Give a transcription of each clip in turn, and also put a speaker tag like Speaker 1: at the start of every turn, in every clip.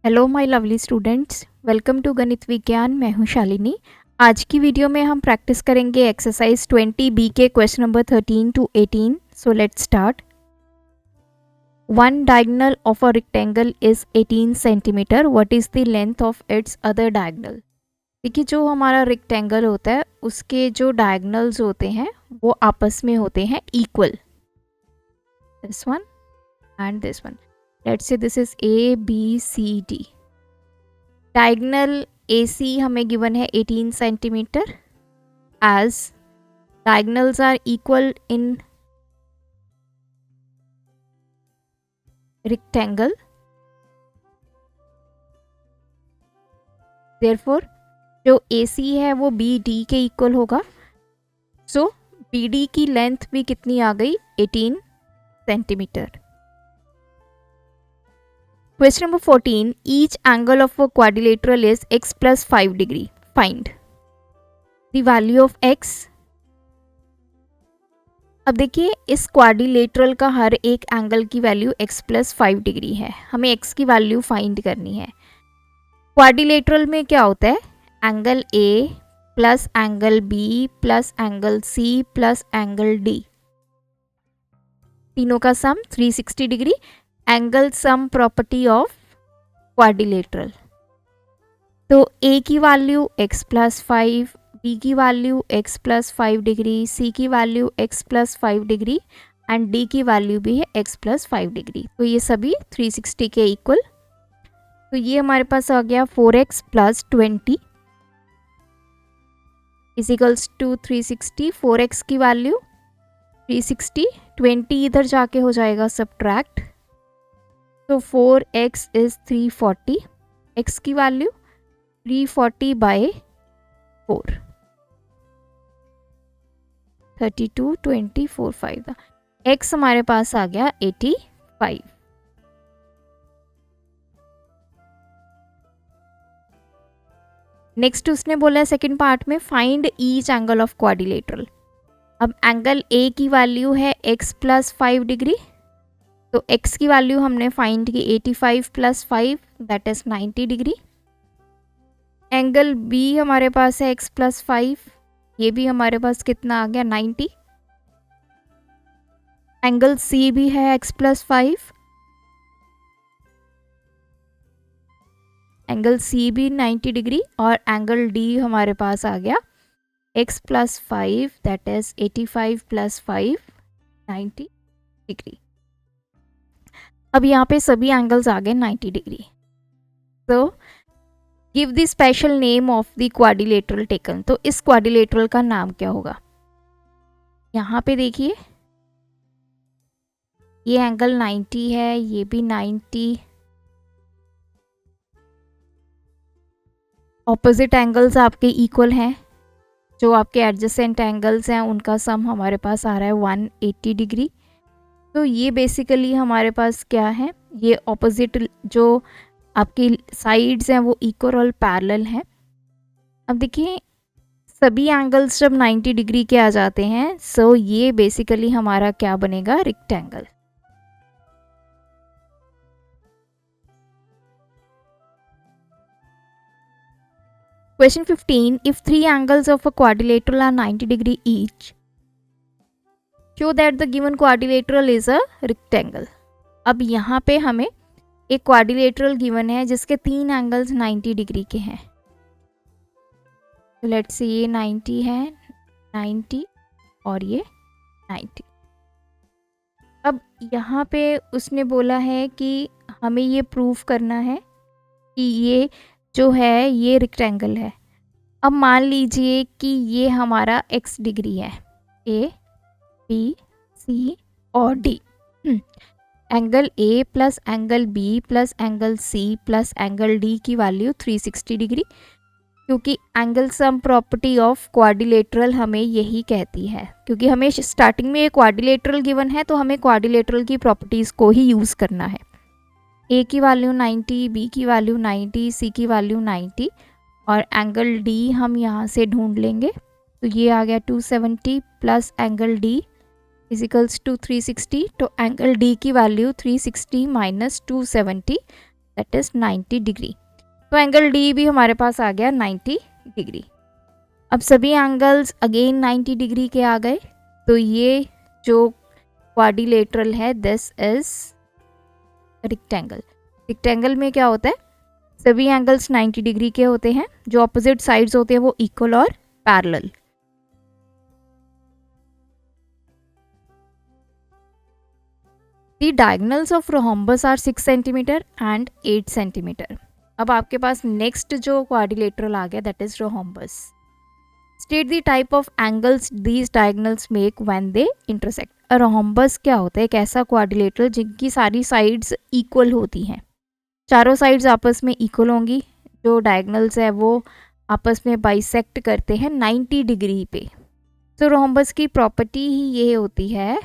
Speaker 1: Hello my lovely students, welcome to Ganit Vigyan. मैं हूं शालिनी। आज की वीडियो में हम प्रैक्टिस करेंगे एक्सरसाइज 20 बी के question number 13 to 18। So let's start. One diagonal of a rectangle is 18 centimetre. What is the length of its other diagonal. देखिए, जो हमारा रेक्टेंगल होता है उसके जो डायगोनल्स होते हैं वो आपस में होते हैं equal. This one and this one. Let's say this is A B C D. Diagonal AC हमें गिवन है 18 सेंटीमीटर। As diagonals are equal in rectangle, therefore जो AC है वो BD के इक्वल होगा। सो BD की लेंथ भी कितनी आ गई, 18 centimetre. Question number 14. Each angle of a quadrilateral is x plus 5 degree. Find the value of x. अब देखिए, इस क्वाड्रिलेटरल का हर एक एंगल की वैल्यू x प्लस 5 डिग्री है। हमें x की वैल्यू फाइंड करनी है। क्वाड्रिलेटरल में क्या होता है, angle A plus angle B plus angle C plus angle D, तीनों का सम 360 degree. Angle sum property of quadrilateral. तो A की वैल्यू x प्लस 5, B की value x plus 5 degree, C की value x plus 5 degree and D की value भी है x plus 5 degree. तो ये सभी 360 के इक्वल। तो ये हमारे पास आ गया 4x प्लस 20 इजिकल्स टू 360। 4x की वैल्यू 360, 20 इधर जाके हो जाएगा सब्ट्रैक्ट, तो 4x इज 340। x की वैल्यू 340 बाय 4, 32, 20, 4, 5। x हमारे पास आ गया 85। नेक्स्ट उसने बोला है सेकंड पार्ट में, find each angle of quadrilateral. अब एंगल A की वैल्यू है x प्लस 5 डिग्री, तो x की वैल्यू हमने फाइंड की 85 plus 5 that is 90 degree. Angle B हमारे पास है x प्लस 5, ये भी हमारे पास कितना आ गया 90। एंगल C भी है x प्लस 5, एंगल C भी 90 डिग्री। और एंगल D हमारे पास आ गया x plus 5 that is 85 plus 5 90 degree. अब यहाँ पे सभी एंगल्स आ गए 90 डिग्री। तो give the special name of the quadrilateral taken. तो इस क्वाड्रिलेटरल का नाम क्या होगा। यहाँ पे देखिए, ये एंगल 90 है, ये भी 90। ऑपोजिट एंगल्स आपके इक्वल हैं। जो आपके एडजेसेंट एंगल्स हैं उनका सम हमारे पास आ रहा है 180 डिग्री। तो ये बेसिकली हमारे पास क्या है, ये ऑपोजिट जो आपकी साइड्स हैं वो इक्वल और पैरेलल हैं। अब देखिए, सभी एंगल्स जब 90 डिग्री के आ जाते हैं, सो ये बेसिकली हमारा क्या बनेगा, rectangle. Question 15, if 3 angles of a quadrilateral are 90 degree each, show that the given quadrilateral is a rectangle। अब यहाँ पे हमें एक क्वाड्रिलेटरल गिवन है जिसके 3 एंगल्स 90 डिग्री के हैं। तो लेट्स से ये 90 है, 90 और ये 90। अब यहाँ पे उसने बोला है कि हमें ये प्रूफ करना है कि ये जो है ये रेक्टेंगल है। अब मान लीजिए कि ये हमारा x डिग्री है, A B C और D। Angle A plus angle B plus angle C plus angle D की वैल्यू 360 डिग्री, क्योंकि angle sum property of quadrilateral हमें यही कहती है। क्योंकि हमें स्टार्टिंग में क्वाड्रिलेटरल गिवन है तो हमें क्वाड्रिलेटरल की प्रॉपर्टीज़ को ही यूज़ करना है। A की वैल्यू 90, B की वैल्यू 90, C की वैल्यू 90 और एंगल D हम यहाँ से ढूंढ लेंगे। तो ये आ गया 270 plus angle D is equals to 360। तो एंगल D की value 360 minus 270 that is 90 degree. तो एंगल डी भी हमारे पास आ गया 90 डिग्री। अब सभी एंगल्स अगेन 90 डिग्री के आ गए, तो ये जो क्वाड्रिलेटरल है दिस इज रेक्टेंगल। रेक्टेंगल में क्या होता है, सभी एंगल्स 90 डिग्री के होते हैं, जो ऑपोजिट साइड्स होते हैं वो इक्वल और parallel. The diagonals of rhombus are 6 centimetre and 8 centimetre. अब आपके पास नेक्स्ट जो क्वाड्रिलेटरल आ गया that is rhombus. State the type of angles these diagonals make when they intersect. Rhombus क्या होता है, एक ऐसा क्वाड्रिलेटरल जिनकी सारी साइड्स इक्वल होती हैं, चारों साइड्स आपस में इक्वल होंगी, जो डायगोनल्स है वो आपस में बाइसेक्ट करते हैं 90 डिग्री पे। तो रोहम्बस की प्रॉपर्टी ही ये होती है,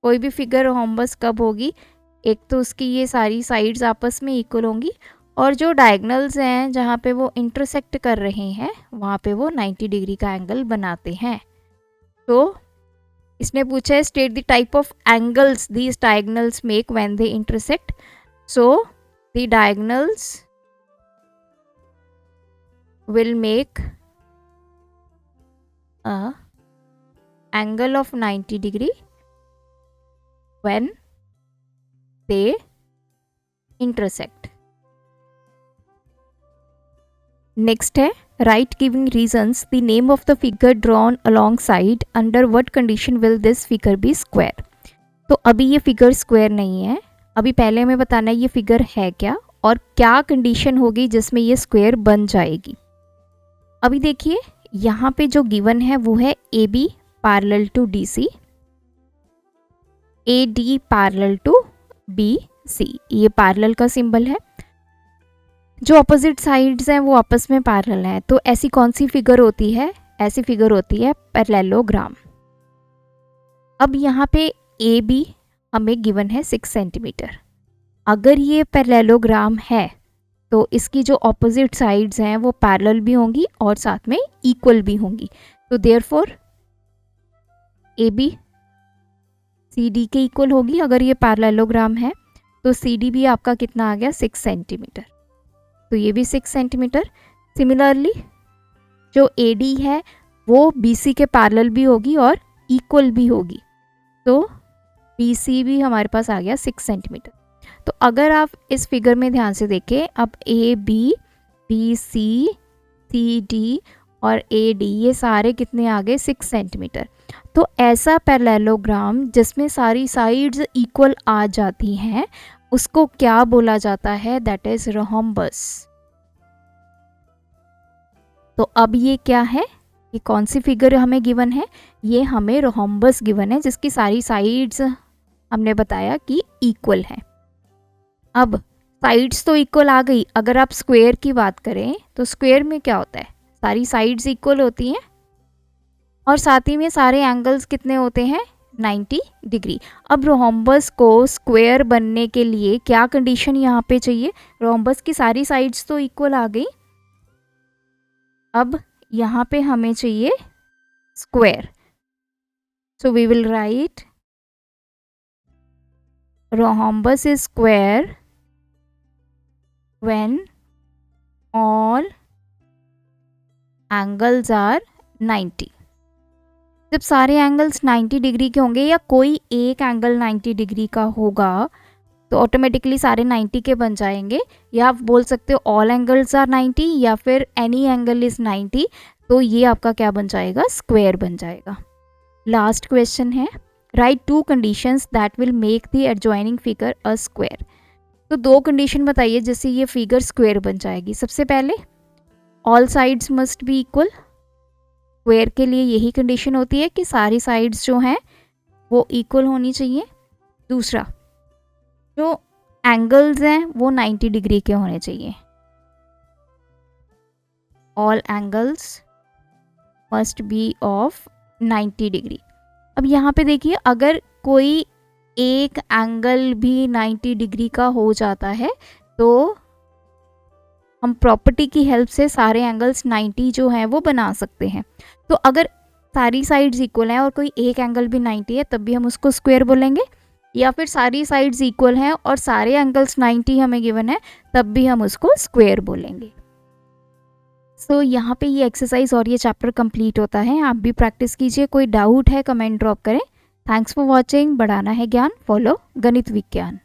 Speaker 1: कोई भी फिगर रोहम्बस कब होगी, एक तो उसकी ये सारी साइड्स आपस में इक्वल होंगी, और जो डायगोनल्स हैं जहाँ पे वो इंटरसेक्ट कर रहे हैं वहाँ पे वो 90 डिग्री का एंगल बनाते हैं। तो इसने पूछा है state the type of angles these diagonals make when they intersect. So the diagonals will make a angle of 90 degree when they intersect. Next है write giving reasons the name of the figure drawn alongside under what condition will this figure be square. तो अभी ये figure square नहीं है, अभी पहले हमें बताना है ये फिगर है क्या और क्या कंडीशन होगी जिसमें ये स्क्वायर बन जाएगी। अभी देखिए यहाँ पे जो गिवन है वो है A B parallel to D C, A D parallel to B C, ये पैरेलल का सिंबल है, जो ऑपोजिट साइड्स हैं वो आपस में पैरेलल हैं। तो ऐसी कौन सी फिगर होती है, ऐसी फिगर होती है पैरेललोग्राम। अब यहाँ पे ए बी हमें गिवन है 6 सेंटीमीटर। अगर ये पैरेललोग्राम है तो इसकी जो ऑपोजिट साइड्स हैं वो पैरेलल भी होंगी और साथ में इक्वल भी होंगी। तो therefore A B C D के इक्वल होगी। अगर ये पैरेललोग्राम है तो सी डी भी आपका कितना आ गया 6 सेंटीमीटर, तो ये भी 6 सेंटीमीटर। सिमिलरली जो ए डी है वो बी सी के पैरेलल भी होगी और इक्वल भी होगी, तो बी सी भी हमारे पास आ गया 6 सेंटीमीटर। तो अगर आप इस फिगर में ध्यान से देखें, अब A B, B C, C D और ए डी ये सारे कितने आ गए 6 सेंटीमीटर। तो ऐसा पैरेललोग्राम जिसमें सारी साइड्स इक्वल आ जाती हैं उसको क्या बोला जाता है, दैट इज रोहम्बस। तो अब ये क्या है, ये कौन सी फिगर हमें गिवन है, ये हमें रोहम्बस गिवन है जिसकी सारी साइड्स हमने बताया कि इक्वल है। अब साइड्स तो इक्वल आ गई, अगर आप स्क्वायर की बात करें तो स्क्वायर में क्या होता है, सारी साइड्स इक्वल होती हैं और साथ ही में सारे एंगल्स कितने होते हैं 90 डिग्री। अब रोहम्बस को स्क्वायर बनने के लिए क्या कंडीशन यहाँ पे चाहिए, रोहम्बस की सारी साइड्स तो इक्वल आ गई, अब यहाँ पे हमें चाहिए square. So we will write rhombus is square when all angles are 90। जब सारे एंगल्स 90 डिग्री के होंगे या कोई एक एंगल 90 डिग्री का होगा तो ऑटोमेटिकली सारे 90 के बन जाएंगे, या आप बोल सकते हो ऑल एंगल्स आर 90 या फिर एनी एंगल इज 90, तो ये आपका क्या बन जाएगा, स्क्वायर बन जाएगा। लास्ट क्वेश्चन है right 2 conditions that will make the adjoining figure a square. तो 2 कंडीशन बताइए जिससे ये फिगर स्क्वायर बन जाएगी। सबसे पहले all sides must be equal, square के लिए यही कंडीशन होती है कि सारी साइड्स जो हैं वो इक्वल होनी चाहिए। दूसरा, जो एंगल्स हैं वो 90 डिग्री के होने चाहिए, all angles must be of 90 degree. अब यहाँ पे देखिए अगर कोई एक एंगल भी 90 डिग्री का हो जाता है तो हम प्रॉपर्टी की हेल्प से सारे एंगल्स 90 जो हैं वो बना सकते हैं। तो अगर सारी साइड्स इक्वल हैं और कोई एक एंगल भी 90 है तब भी हम उसको स्क्वायर बोलेंगे, या फिर सारी साइड्स इक्वल हैं और सारे एंगल्स 90 हमें गिवन है, तब भी हम उसको स्क्वायर बोलेंगे। सो यहाँ पे ये एक्सरसाइज और ये चैप्टर कंप्लीट होता है। आप भी प्रैक्टिस कीजिए, कोई डाउट है कमेंट ड्रॉप करें। Thanks for watching. बढ़ाना है ज्ञान, फॉलो गणित विज्ञान।